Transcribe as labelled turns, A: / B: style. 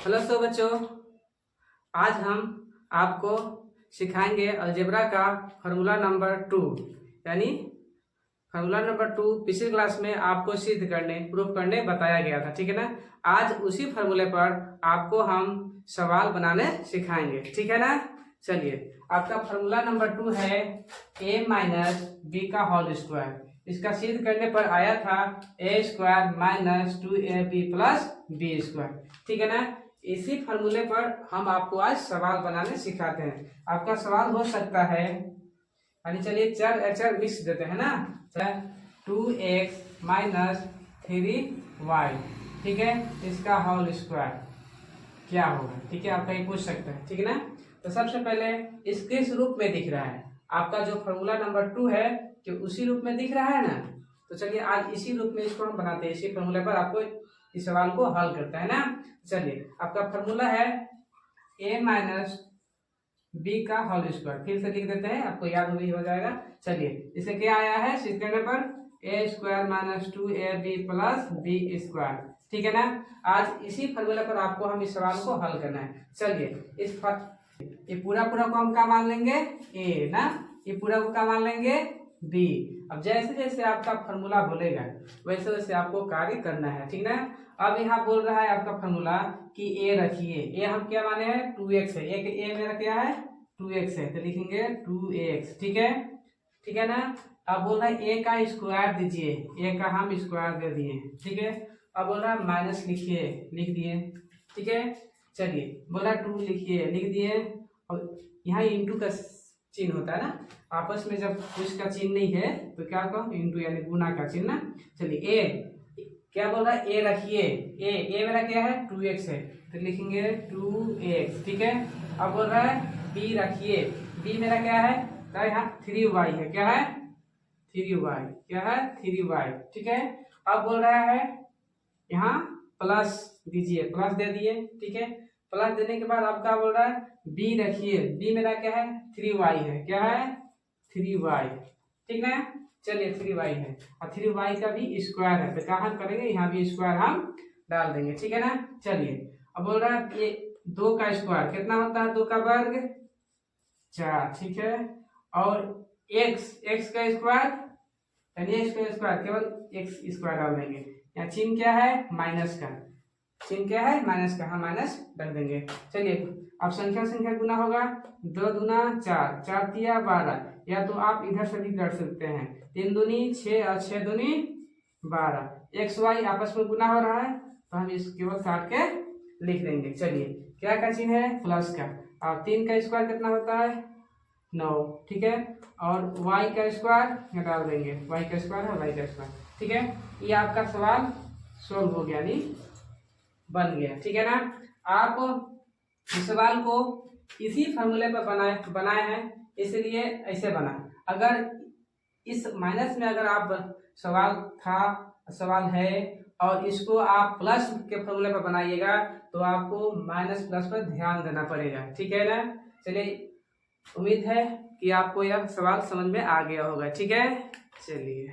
A: Hello सो बच्चों, आज हम आपको सिखाएंगे अलजेब्रा का फार्मूला नंबर 2। यानी फार्मूला नंबर 2 पिछली क्लास में आपको सिद्ध करने प्रूफ करने बताया गया था, ठीक है ना। आज उसी फार्मूले पर आपको हम सवाल बनाने सिखाएंगे, ठीक है ना। चलिए, आपका फार्मूला नंबर 2 है a माइनस बी का होल स्क्वायर। इसका सिद्ध करने पर आया था a square minus 2ab plus b square, ठीक है ना। इसी फार्मूले पर हम आपको आज सवाल बनाने सिखाते हैं। आपका सवाल हो सकता है, यानी चलिए चर अचर मिक्स देते हैं ना। 2x माइनस 3y, ठीक है, इसका होल स्क्वायर क्या होगा, ठीक है, आप कहीं पूछ सकते हैं, ठीक है ना। तो सबसे पहले इसके रूप में दिख रहा है आपका जो फार्मूला नंबर 2 है, कि उसी रूप में दिख रहा है ना। तो चलिए आज इसी रूप में इसको हम बनाते हैं, इसी फार्मूले पर आपको इस सवाल को हल करता है ना। चलिए, आपका फार्मूला है a माइनस बी का होल स्क्वायर। फिर से लिख देते हैं, आपको याद भी हो जाएगा। चलिए, इसे क्या आया है सिद्ध करने पर, a square minus 2ab plus b square, ठीक है ना। आज इसी फार्मूला पर आपको हम इस सवाल को हल करना है। चलिए, ये पूरा को हम क्या मान लेंगे, a ना, ये पूरा को क्या मान लेंगे, b। अब जैसे जैसे आपका फार्मूला बोलेगा वैसे वैसे आपको कार्य करना है, ठीक ना। अब यहाँ बोल रहा है आपका फार्मूला कि a रखिए, a हम क्या माने हैं 2x है, एक a मेरा क्या है 2x है, तो लिखेंगे 2x, ठीक है ना। अब बोल रहा है a का स्क्वायर दीजिए, a का हम स्क्वायर दे दिए, ठीक है। अब बोल रहा है माइनस लिखिए, लिख दिए, ठीक है। चलिए, बोला 2 लिखिए, लिख दिए। और यहाँ इंटू का चिन्ह होता है ना, आपस में जब कुछ का चिन्ह नहीं है तो क्या कहो, इंटू यानी गुना का चिन्ह ना। चलिए, ए क्या बोल रहा है, ए रखिए, ए मेरा क्या है 2x है, तो लिखेंगे 2x, ठीक है। अब बोल रहा है बी रखिए, बी मेरा क्या है, तो यहाँ 3y है, क्या है 3y, क्या है 3y, ठीक है। अब बोल रहा है यहाँ प्लस दीजिए, प्लस दे दिए, ठीक है। प्लस देने के बाद आप क्या बोल रहा है बी रखिए, बी मेरा क्या है 3y है, क्या है 3y, ठीक है। चलिए 3y है और 3y का भी स्क्वायर है, तो क्या हम करेंगे, यहाँ भी स्क्वायर हम डाल देंगे, ठीक है ना। चलिए, अब बोल रहा है ये 2 का स्क्वायर कितना होता है, 2 का वर्ग 4, ठीक है। और x का स्क्वायर, यानी x का स्क्वायर केवल x स्क्वायर डाल देंगे। यहाँ चिन्ह क्या है माइनस का, चिन्ह क्या है माइनस का, हम माइनस रख देंगे। चलिए, अब संख्या गुना होगा, 2 दूना 4, 4 तिया 12, या तो आप इधर से भी कर सकते हैं, 3 दूनी 6 और 6 दूनी 12, एक्स वाई आपस में गुना हो रहा है तो हम इस केवल काट के लिख देंगे। चलिए, क्या का चिन्ह है प्लस का, और 3 का स्क्वायर कितना होता है 9, ठीक है। और y का स्क्वायर डाल देंगे, y का स्क्वायर है y का स्क्वायर, ठीक है। ये आपका सवाल सोल्व हो गया, नहीं बन गया, ठीक है ना। आप इस सवाल को इसी फार्मूले पर बनाए हैं, इसलिए ऐसे बना। अगर इस माइनस में अगर आप सवाल है और इसको आप प्लस के फार्मूले पर बनाइएगा तो आपको माइनस प्लस पर ध्यान देना पड़ेगा, ठीक है ना। चलिए, उम्मीद है कि आपको यह सवाल समझ में आ गया होगा, ठीक है। चलिए।